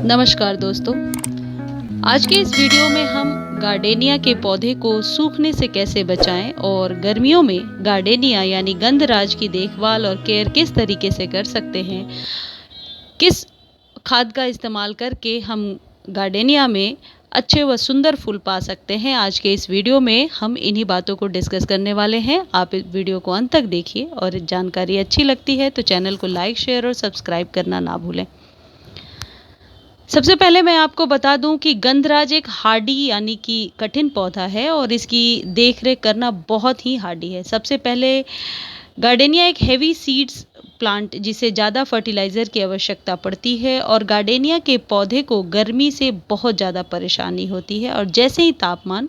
नमस्कार दोस्तों। आज के इस वीडियो में हम गार्डेनिया के पौधे को सूखने से कैसे बचाएं और गर्मियों में गार्डेनिया यानी गंधराज की देखभाल और केयर किस तरीके से कर सकते हैं, किस खाद का इस्तेमाल करके हम गार्डेनिया में अच्छे व सुंदर फूल पा सकते हैं। आज के इस वीडियो में हम इन्हीं बातों को डिस्कस करने वाले हैं। आप इस वीडियो को अंत तक देखिए और जानकारी अच्छी लगती है तो चैनल को लाइक, शेयर और सब्सक्राइब करना ना भूलें। सबसे पहले मैं आपको बता दूं कि गंधराज एक हार्डी यानी कि कठिन पौधा है और इसकी देखरेख करना बहुत ही हार्डी है। सबसे पहले गार्डेनिया एक हेवी सीड्स प्लांट जिसे ज़्यादा फर्टिलाइज़र की आवश्यकता पड़ती है और गार्डेनिया के पौधे को गर्मी से बहुत ज़्यादा परेशानी होती है और जैसे ही तापमान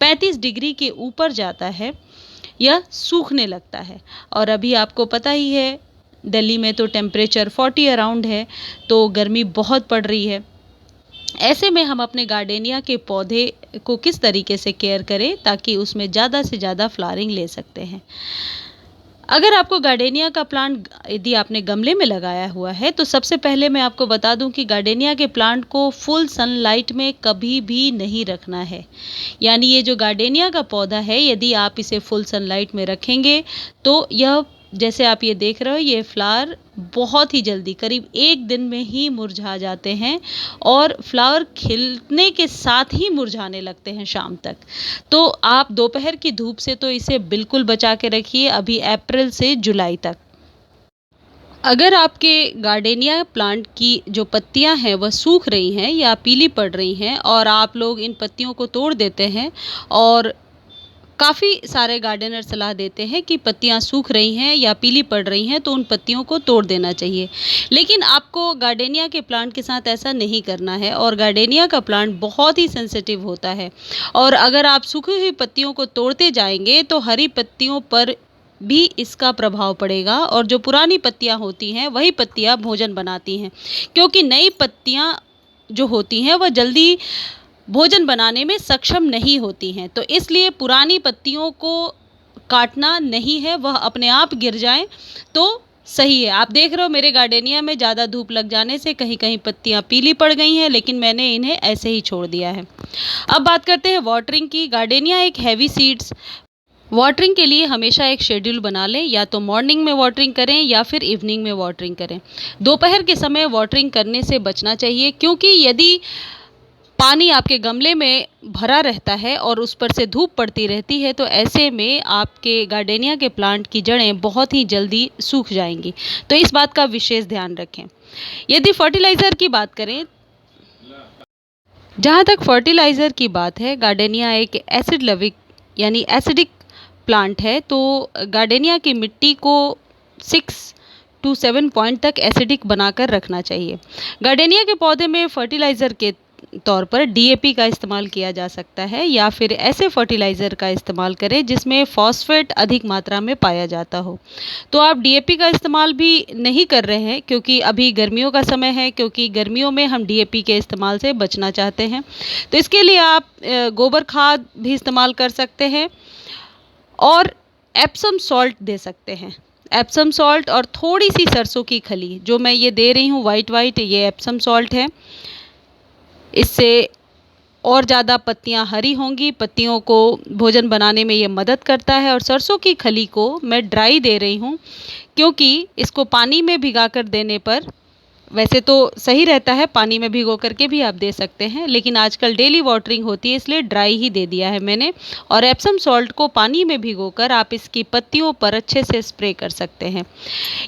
35 डिग्री के ऊपर जाता है यह सूखने लगता है। और अभी आपको पता ही है दिल्ली में तो टेम्परेचर 40 अराउंड है, तो गर्मी बहुत पड़ रही है। ऐसे में हम अपने गार्डेनिया के पौधे को किस तरीके से केयर करें ताकि उसमें ज़्यादा से ज़्यादा फ्लावरिंग ले सकते हैं। अगर आपको गार्डेनिया का प्लांट यदि आपने गमले में लगाया हुआ है तो सबसे पहले मैं आपको बता दूं कि गार्डेनिया के प्लांट को फुल सनलाइट में कभी भी नहीं रखना है। यानी ये जो गार्डेनिया का पौधा है, यदि आप इसे फुल सनलाइट में रखेंगे तो यह, जैसे आप ये देख रहे हो, ये फ्लावर बहुत ही जल्दी करीब 1 दिन में ही मुरझा जाते हैं और फ्लावर खिलने के साथ ही मुरझाने लगते हैं शाम तक। तो आप दोपहर की धूप से तो इसे बिल्कुल बचा के रखिए, अभी अप्रैल से जुलाई तक। अगर आपके गार्डेनिया प्लांट की जो पत्तियां हैं वह सूख रही हैं या पीली पड़ रही हैं और आप लोग इन पत्तियों को तोड़ देते हैं, और काफ़ी सारे गार्डनर सलाह देते हैं कि पत्तियां सूख रही हैं या पीली पड़ रही हैं तो उन पत्तियों को तोड़ देना चाहिए। लेकिन आपको गार्डेनिया के प्लांट के साथ ऐसा नहीं करना है और गार्डेनिया का प्लांट बहुत ही सेंसिटिव होता है और अगर आप सूखी हुई पत्तियों को तोड़ते जाएंगे तो हरी पत्तियों पर भी इसका प्रभाव पड़ेगा और जो पुरानी पत्तियां होती हैं वही पत्तियां भोजन बनाती हैं, क्योंकि नई पत्तियां जो होती हैं वह जल्दी भोजन बनाने में सक्षम नहीं होती हैं। तो इसलिए पुरानी पत्तियों को काटना नहीं है, वह अपने आप गिर जाएं तो सही है। आप देख रहे हो मेरे गार्डेनिया में ज़्यादा धूप लग जाने से कहीं कहीं पत्तियां पीली पड़ गई हैं, लेकिन मैंने इन्हें ऐसे ही छोड़ दिया है। अब बात करते हैं वाटरिंग की। गार्डेनिया एक हैवी सीड्स, वाटरिंग के लिए हमेशा एक शेड्यूल बना लें, या तो मॉर्निंग में वाटरिंग करें या फिर इवनिंग में वाटरिंग करें। दोपहर के समय वाटरिंग करने से बचना चाहिए, क्योंकि यदि पानी आपके गमले में भरा रहता है और उस पर से धूप पड़ती रहती है तो ऐसे में आपके गार्डेनिया के प्लांट की जड़ें बहुत ही जल्दी सूख जाएंगी। तो इस बात का विशेष ध्यान रखें। यदि फर्टिलाइज़र की बात करें, जहाँ तक फर्टिलाइज़र की बात है, गार्डेनिया एक एसिड लविक यानी एसिडिक प्लांट है, तो गार्डेनिया की मिट्टी को 6 to 7 पॉइंट तक एसिडिक बनाकर रखना चाहिए। गार्डेनिया के पौधे में फर्टिलाइज़र के तौर पर डीएपी का इस्तेमाल किया जा सकता है या फिर ऐसे फर्टिलाइज़र का इस्तेमाल करें जिसमें फॉस्फेट अधिक मात्रा में पाया जाता हो। तो आप डीएपी का इस्तेमाल भी नहीं कर रहे हैं क्योंकि अभी गर्मियों का समय है, क्योंकि गर्मियों में हम डीएपी के इस्तेमाल से बचना चाहते हैं। तो इसके लिए आप गोबर खाद भी इस्तेमाल कर सकते हैं और एप्सम सॉल्ट दे सकते हैं। एप्सम सॉल्ट और थोड़ी सी सरसों की खली, जो मैं ये दे रही हूँ वाइट, ये एप्सम सॉल्ट है। इससे और ज़्यादा पत्तियां हरी होंगी, पत्तियों को भोजन बनाने में ये मदद करता है। और सरसों की खली को मैं ड्राई दे रही हूँ, क्योंकि इसको पानी में भिगाकर देने पर, वैसे तो सही रहता है पानी में भिगो करके भी आप दे सकते हैं, लेकिन आजकल डेली वाटरिंग होती है इसलिए ड्राई ही दे दिया है मैंने। और एप्सम सॉल्ट को पानी में भिगोकर आप इसकी पत्तियों पर अच्छे से स्प्रे कर सकते हैं।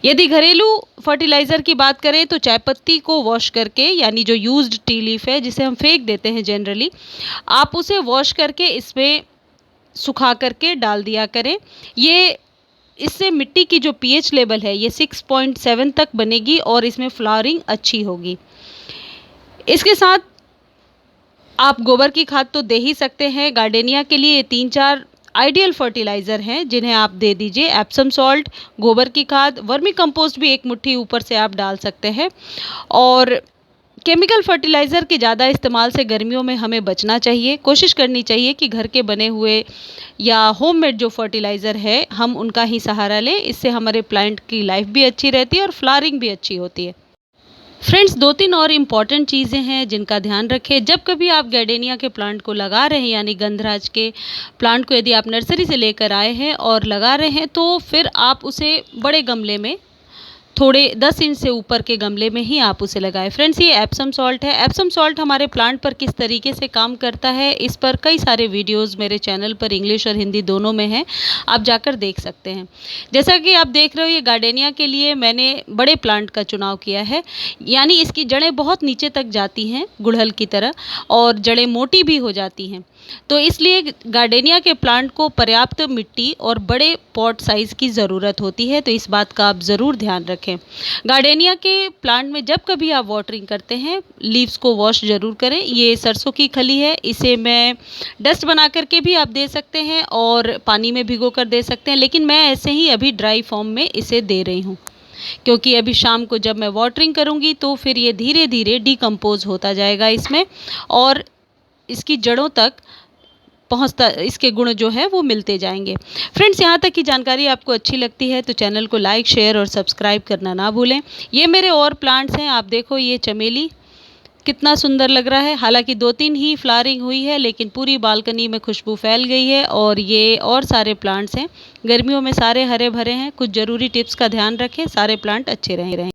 यदि घरेलू फर्टिलाइज़र की बात करें तो चाय पत्ती को वॉश करके, यानी जो यूज्ड टी लीफ है जिसे हम फेंक देते हैं जनरली, आप उसे वॉश करके इसमें सुखा करके डाल दिया करें। इससे मिट्टी की जो पीएच लेवल है ये 6.7 तक बनेगी और इसमें फ्लावरिंग अच्छी होगी। इसके साथ आप गोबर की खाद तो दे ही सकते हैं। गार्डेनिया के लिए 3-4 आइडियल फर्टिलाइज़र हैं जिन्हें आप दे दीजिए। एप्सम सॉल्ट, गोबर की खाद, वर्मी कंपोस्ट भी एक मुट्ठी ऊपर से आप डाल सकते हैं। और केमिकल फर्टिलाइज़र के ज़्यादा इस्तेमाल से गर्मियों में हमें बचना चाहिए। कोशिश करनी चाहिए कि घर के बने हुए या होममेड जो फर्टिलाइज़र है हम उनका ही सहारा लें। इससे हमारे प्लांट की लाइफ भी अच्छी रहती है और फ्लावरिंग भी अच्छी होती है। फ्रेंड्स 2-3 और इम्पॉर्टेंट चीज़ें हैं जिनका ध्यान रखें जब कभी आप गार्डेनिया के प्लांट को लगा रहे हैं, यानी गंधराज के प्लांट को यदि आप नर्सरी से लेकर आए हैं और लगा रहे हैं, तो फिर आप उसे बड़े गमले में, थोड़े 10 इंच से ऊपर के गमले में ही आप उसे लगाएं। फ्रेंड्स, ये एप्सम सॉल्ट है। एप्सम सॉल्ट हमारे प्लांट पर किस तरीके से काम करता है, इस पर कई सारे वीडियोस मेरे चैनल पर इंग्लिश और हिंदी दोनों में हैं, आप जाकर देख सकते हैं। जैसा कि आप देख रहे हो, ये गार्डेनिया के लिए मैंने बड़े प्लांट का चुनाव किया है, यानी इसकी जड़ें बहुत नीचे तक जाती हैं गुड़हल की तरह, और जड़ें मोटी भी हो जाती हैं। तो इसलिए गार्डेनिया के प्लांट को पर्याप्त मिट्टी और बड़े पॉट साइज़ की ज़रूरत होती है, तो इस बात का आप ज़रूर ध्यान रखें। गार्डेनिया के प्लांट में जब कभी आप वाटरिंग करते हैं, लीव्स को वॉश ज़रूर करें। ये सरसों की खली है, इसे मैं डस्ट बना करके भी आप दे सकते हैं और पानी में भिगो कर दे सकते हैं, लेकिन मैं ऐसे ही अभी ड्राई फॉर्म में इसे दे रही हूँ, क्योंकि अभी शाम को जब मैं वाटरिंग करूँगी तो फिर ये धीरे धीरे डिकम्पोज़ होता जाएगा इसमें, और इसकी जड़ों तक पहुँचता, इसके गुण जो है वो मिलते जाएंगे। फ्रेंड्स, यहाँ तक की जानकारी आपको अच्छी लगती है तो चैनल को लाइक, शेयर और सब्सक्राइब करना ना भूलें। ये मेरे और प्लांट्स हैं, आप देखो ये चमेली कितना सुंदर लग रहा है। हालांकि 2-3 ही फ्लावरिंग हुई है, लेकिन पूरी बालकनी में खुशबू फैल गई है। और ये और सारे प्लांट्स हैं, गर्मियों में सारे हरे भरे हैं। कुछ ज़रूरी टिप्स का ध्यान रखें, सारे प्लांट अच्छे रहें।